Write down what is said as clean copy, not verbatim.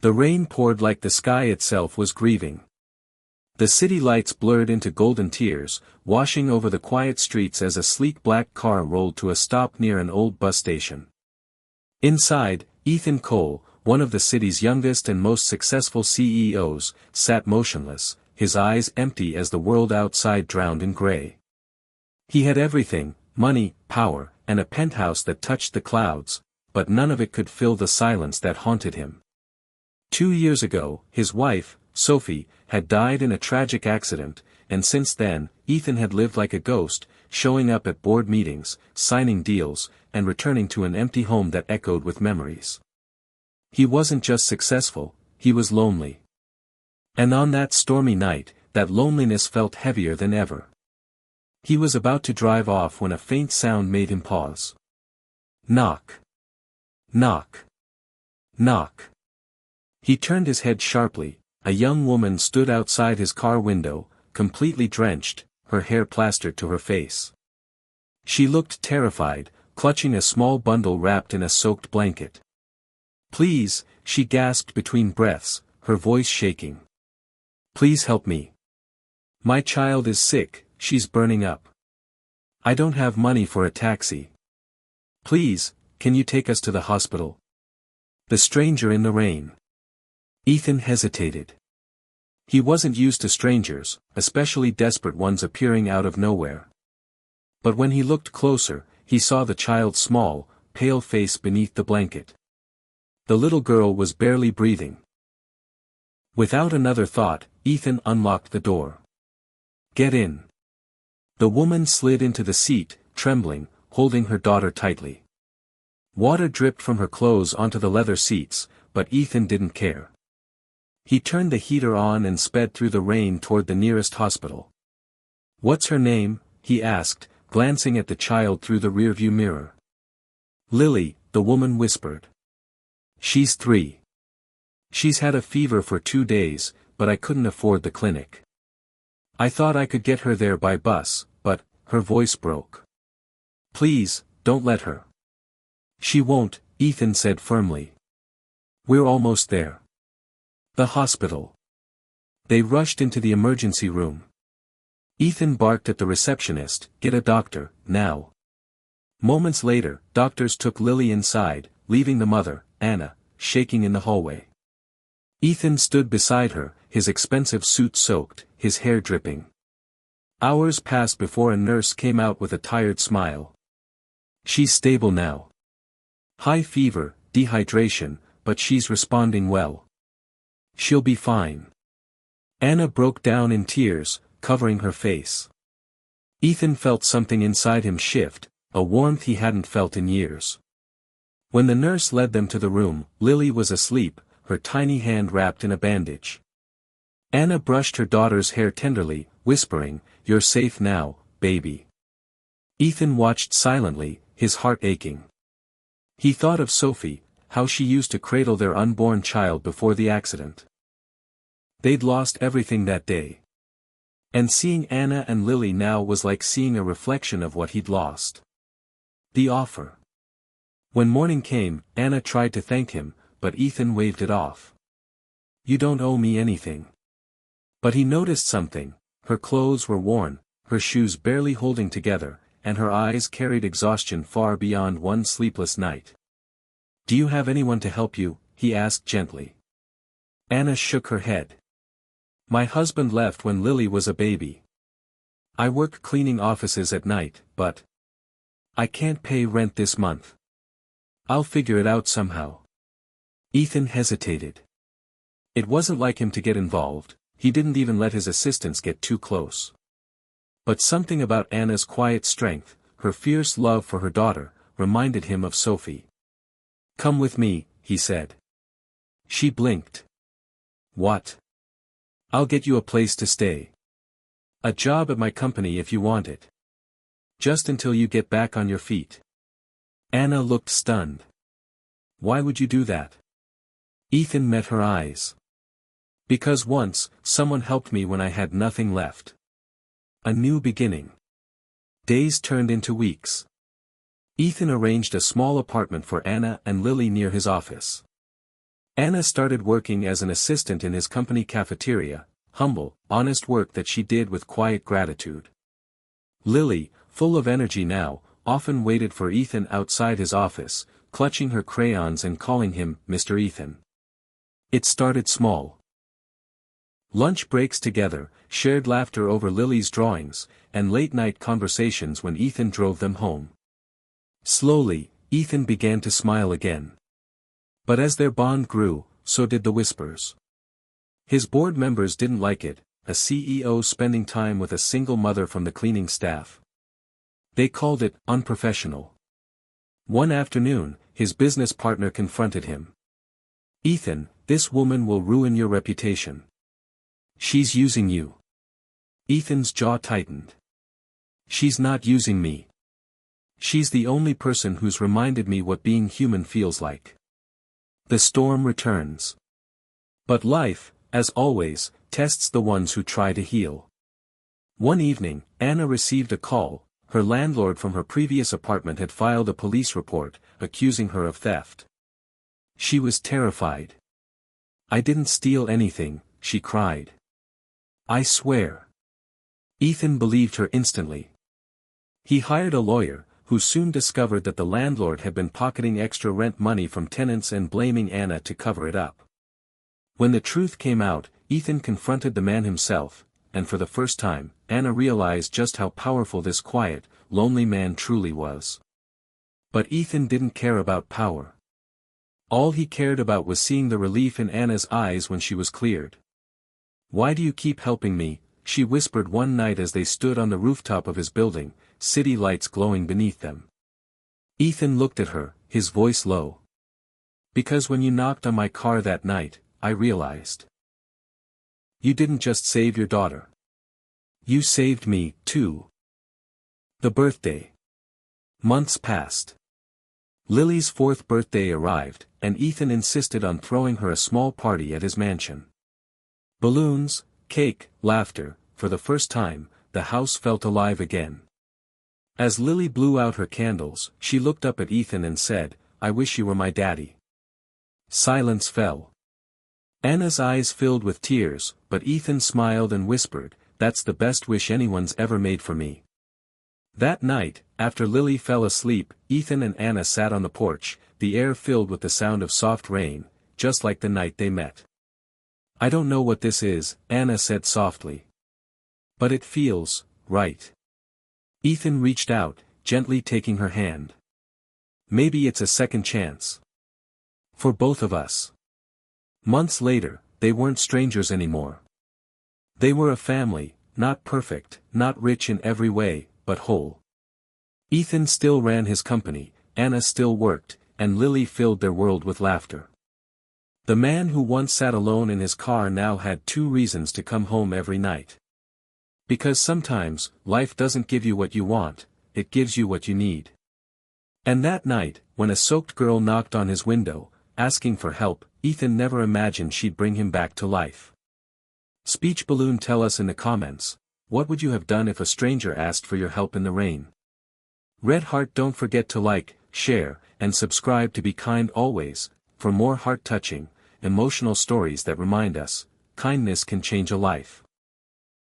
The rain poured like the sky itself was grieving. The city lights blurred into golden tears, washing over the quiet streets as a sleek black car rolled to a stop near an old bus station. Inside, Ethan Cole, one of the city's youngest and most successful CEOs, sat motionless, his eyes empty as the world outside drowned in gray. He had everything, money, power, and a penthouse that touched the clouds, but none of it could fill the silence that haunted him. 2 years ago, his wife, Sophie, had died in a tragic accident, and since then, Ethan had lived like a ghost, showing up at board meetings, signing deals, and returning to an empty home that echoed with memories. He wasn't just successful, he was lonely. And on that stormy night, that loneliness felt heavier than ever. He was about to drive off when a faint sound made him pause. Knock. Knock. Knock. He turned his head sharply. A young woman stood outside his car window, completely drenched, her hair plastered to her face. She looked terrified, clutching a small bundle wrapped in a soaked blanket. "Please," she gasped between breaths, her voice shaking. "Please help me. My child is sick, she's burning up. I don't have money for a taxi. Please, can you take us to the hospital?" The stranger in the rain. Ethan hesitated. He wasn't used to strangers, especially desperate ones appearing out of nowhere. But when he looked closer, he saw the child's small, pale face beneath the blanket. The little girl was barely breathing. Without another thought, Ethan unlocked the door. "Get in." The woman slid into the seat, trembling, holding her daughter tightly. Water dripped from her clothes onto the leather seats, but Ethan didn't care. He turned the heater on and sped through the rain toward the nearest hospital. "What's her name?" he asked, glancing at the child through the rearview mirror. "Lily," the woman whispered. "She's 3. She's had a fever for 2 days, but I couldn't afford the clinic. I thought I could get her there by bus, but," her voice broke. "Please, don't let her." "She won't," Ethan said firmly. "We're almost there." The hospital. They rushed into the emergency room. Ethan barked at the receptionist, "Get a doctor, now." Moments later, doctors took Lily inside, leaving the mother, Anna, shaking in the hallway. Ethan stood beside her, his expensive suit soaked, his hair dripping. Hours passed before a nurse came out with a tired smile. "She's stable now. High fever, dehydration, but she's responding well. She'll be fine." Anna broke down in tears, covering her face. Ethan felt something inside him shift, a warmth he hadn't felt in years. When the nurse led them to the room, Lily was asleep, her tiny hand wrapped in a bandage. Anna brushed her daughter's hair tenderly, whispering, "You're safe now, baby." Ethan watched silently, his heart aching. He thought of Sophie, how she used to cradle their unborn child before the accident. They'd lost everything that day. And seeing Anna and Lily now was like seeing a reflection of what he'd lost. The offer. When morning came, Anna tried to thank him, but Ethan waved it off. "You don't owe me anything." But he noticed something. Her clothes were worn, her shoes barely holding together, and her eyes carried exhaustion far beyond one sleepless night. "Do you have anyone to help you?" he asked gently. Anna shook her head. "My husband left when Lily was a baby. I work cleaning offices at night, but I can't pay rent this month. I'll figure it out somehow." Ethan hesitated. It wasn't like him to get involved, he didn't even let his assistants get too close. But something about Anna's quiet strength, her fierce love for her daughter, reminded him of Sophie. "Come with me," he said. She blinked. "What?" "I'll get you a place to stay. A job at my company if you want it. Just until you get back on your feet." Anna looked stunned. "Why would you do that?" Ethan met her eyes. "Because once, someone helped me when I had nothing left. A new beginning." Days turned into weeks. Ethan arranged a small apartment for Anna and Lily near his office. Anna started working as an assistant in his company cafeteria, humble, honest work that she did with quiet gratitude. Lily, full of energy now, often waited for Ethan outside his office, clutching her crayons and calling him Mr. Ethan. It started small. Lunch breaks together, shared laughter over Lily's drawings, and late-night conversations when Ethan drove them home. Slowly, Ethan began to smile again. But as their bond grew, so did the whispers. His board members didn't like it, a CEO spending time with a single mother from the cleaning staff. They called it unprofessional. One afternoon, his business partner confronted him. "Ethan, this woman will ruin your reputation. She's using you." Ethan's jaw tightened. "She's not using me. She's the only person who's reminded me what being human feels like." The storm returns. But life, as always, tests the ones who try to heal. One evening, Anna received a call. Her landlord from her previous apartment had filed a police report, accusing her of theft. She was terrified. "I didn't steal anything," she cried. "I swear." Ethan believed her instantly. He hired a lawyer, who soon discovered that the landlord had been pocketing extra rent money from tenants and blaming Anna to cover it up. When the truth came out, Ethan confronted the man himself, and for the first time, Anna realized just how powerful this quiet, lonely man truly was. But Ethan didn't care about power. All he cared about was seeing the relief in Anna's eyes when she was cleared. "Why do you keep helping me?" she whispered one night as they stood on the rooftop of his building, city lights glowing beneath them. Ethan looked at her, his voice low. "Because when you knocked on my car that night, I realized. You didn't just save your daughter. You saved me, too." The birthday. Months passed. Lily's 4th birthday arrived, and Ethan insisted on throwing her a small party at his mansion. Balloons, cake, laughter. For the first time, the house felt alive again. As Lily blew out her candles, she looked up at Ethan and said, "I wish you were my daddy." Silence fell. Anna's eyes filled with tears, but Ethan smiled and whispered, "That's the best wish anyone's ever made for me." That night, after Lily fell asleep, Ethan and Anna sat on the porch, the air filled with the sound of soft rain, just like the night they met. "I don't know what this is," Anna said softly. "But it feels right." Ethan reached out, gently taking her hand. "Maybe it's a second chance. For both of us." Months later, they weren't strangers anymore. They were a family, not perfect, not rich in every way, but whole. Ethan still ran his company, Anna still worked, and Lily filled their world with laughter. The man who once sat alone in his car now had 2 reasons to come home every night. Because sometimes, life doesn't give you what you want, it gives you what you need. And that night, when a soaked girl knocked on his window, asking for help, Ethan never imagined she'd bring him back to life. Speech balloon, tell us in the comments, what would you have done if a stranger asked for your help in the rain? Red heart, don't forget to like, share, and subscribe to be kind always, for more heart-touching, emotional stories that remind us, kindness can change a life.